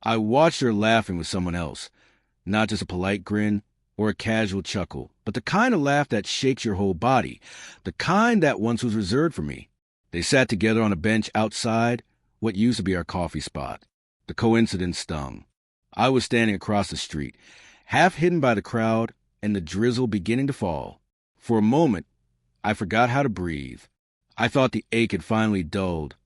I watched her laughing with someone else, not just a polite grin or a casual chuckle, but the kind of laugh that shakes your whole body, the kind that once was reserved for me. They sat together on a bench outside what used to be our coffee spot. The coincidence stung. I was standing across the street, half hidden by the crowd and the drizzle beginning to fall. For a moment, I forgot how to breathe. I thought the ache had finally dulled,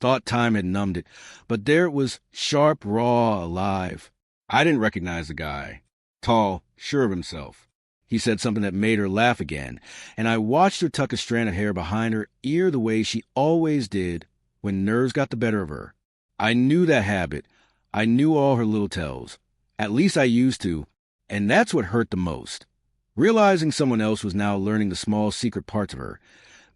thought time had numbed it, but there it was, sharp, raw, alive. I didn't recognize the guy. Tall, sure of himself. He said something that made her laugh again, and I watched her tuck a strand of hair behind her ear the way she always did when nerves got the better of her. I knew that habit. I knew all her little tells. At least I used to, and that's what hurt the most. Realizing someone else was now learning the small secret parts of her,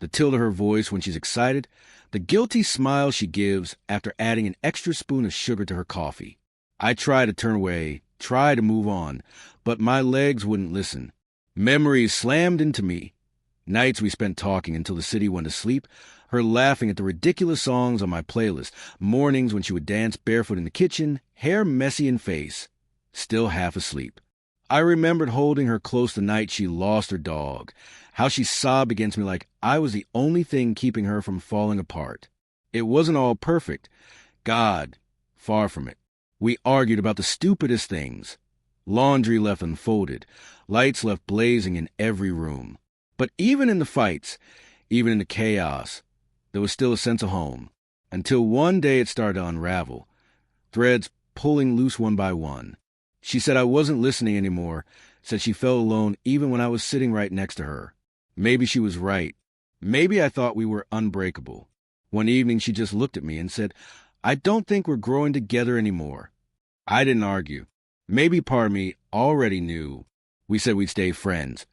the tilt of her voice when she's excited, the guilty smile she gives after adding an extra spoon of sugar to her coffee. I tried to turn away, tried to move on, but my legs wouldn't listen. Memories slammed into me. Nights we spent talking until the city went to sleep, her laughing at the ridiculous songs on my playlist, mornings when she would dance barefoot in the kitchen, hair messy in face, still half asleep. I remembered holding her close the night she lost her dog, how she sobbed against me like I was the only thing keeping her from falling apart. It wasn't all perfect. God, far from it. We argued about the stupidest things. Laundry left unfolded, lights left blazing in every room. But even in the fights, even in the chaos, there was still a sense of home. Until one day it started to unravel, threads pulling loose one by one. She said I wasn't listening anymore, said she felt alone even when I was sitting right next to her. Maybe she was right. Maybe I thought we were unbreakable. One evening she just looked at me and said, I don't think we're growing together anymore. I didn't argue. Maybe part of me already knew. We said we'd stay friends.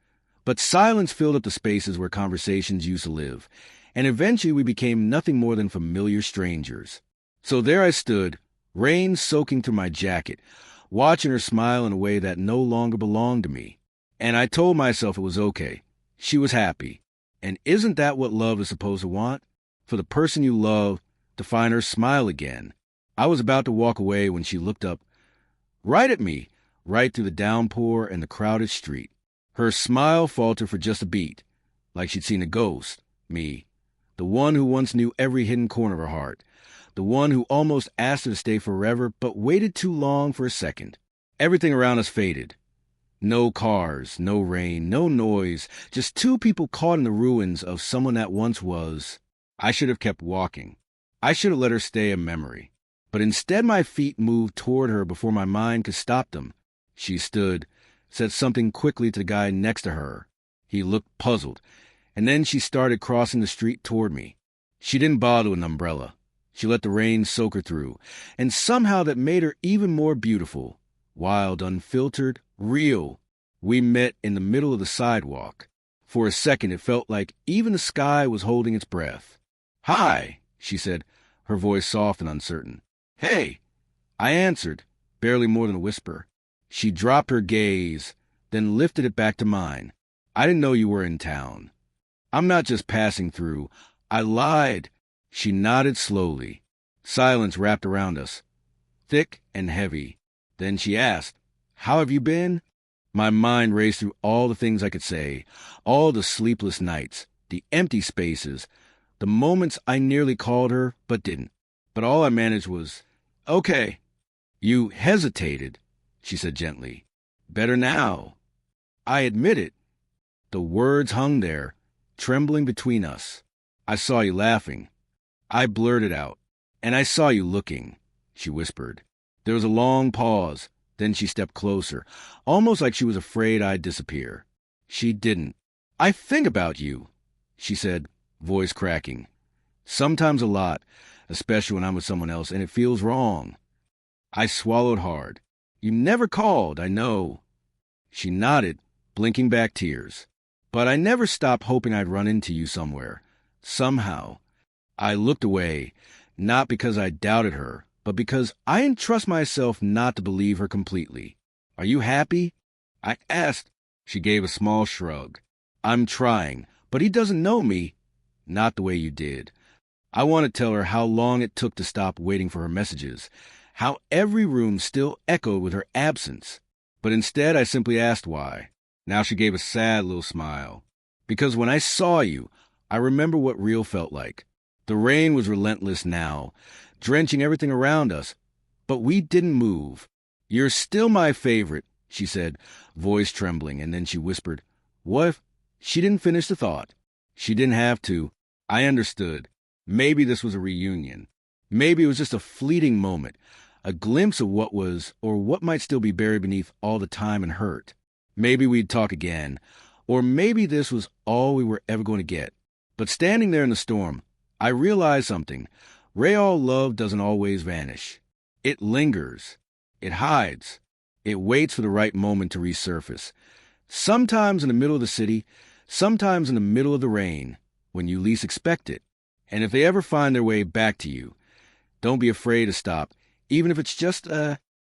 But silence filled up the spaces where conversations used to live, and eventually we became nothing more than familiar strangers. So there I stood, rain soaking through my jacket, watching her smile in a way that no longer belonged to me. And I told myself it was okay. She was happy. And isn't that what love is supposed to want? For the person you love to find her smile again. I was about to walk away when she looked up, right at me, right through the downpour and the crowded street. Her smile faltered for just a beat, like she'd seen a ghost, me, the one who once knew every hidden corner of her heart, the one who almost asked her to stay forever but waited too long for a second. Everything around us faded. No cars, no rain, no noise, just two people caught in the ruins of someone that once was. I should have kept walking. I should have let her stay a memory. But instead my feet moved toward her before my mind could stop them. She stood, said something quickly to the guy next to her. He looked puzzled, and then she started crossing the street toward me. She didn't bother with an umbrella. She let the rain soak her through, and somehow that made her even more beautiful, wild, unfiltered, real. We met in the middle of the sidewalk. For a second it felt like even the sky was holding its breath. "Hi," she said, her voice soft and uncertain. "Hey." I answered, barely more than a whisper. She dropped her gaze, then lifted it back to mine. "I didn't know you were in town." "I'm not just passing through. I lied." She nodded slowly. Silence wrapped around us, thick and heavy. Then she asked, "How have you been?" My mind raced through all the things I could say, all the sleepless nights, the empty spaces, the moments I nearly called her but didn't. But all I managed was, "Okay." "You hesitated," she said gently. "Better now." I admit it. The words hung there, trembling between us. "I saw you laughing." I blurted out. "And I saw you looking," she whispered. There was a long pause. Then she stepped closer, almost like she was afraid I'd disappear. She didn't. "I think about you," she said, voice cracking. "Sometimes a lot, especially when I'm with someone else, and it feels wrong." I swallowed hard. "You never called, I know." She nodded, blinking back tears. "But I never stopped hoping I'd run into you somewhere. Somehow." I looked away, not because I doubted her, but because I didn't trust myself not to believe her completely. "Are you happy?" I asked. She gave a small shrug. "I'm trying, but he doesn't know me." "Not the way you did." I want to tell her how long it took to stop waiting for her messages, how every room still echoed with her absence. But instead, I simply asked why. Now she gave a sad little smile. Because when I saw you, I remember what real felt like. The rain was relentless now, drenching everything around us, but we didn't move. You're still my favorite, she said, voice trembling, and then she whispered, what if... She didn't finish the thought. She didn't have to. I understood. Maybe this was a reunion. Maybe it was just a fleeting moment, a glimpse of what was, or what might still be buried beneath all the time and hurt. Maybe we'd talk again, or maybe this was all we were ever going to get. But standing there in the storm, I realized something. Real love doesn't always vanish. It lingers. It hides. It waits for the right moment to resurface. Sometimes in the middle of the city, sometimes in the middle of the rain, when you least expect it. And if they ever find their way back to you, don't be afraid to stop, even if it's just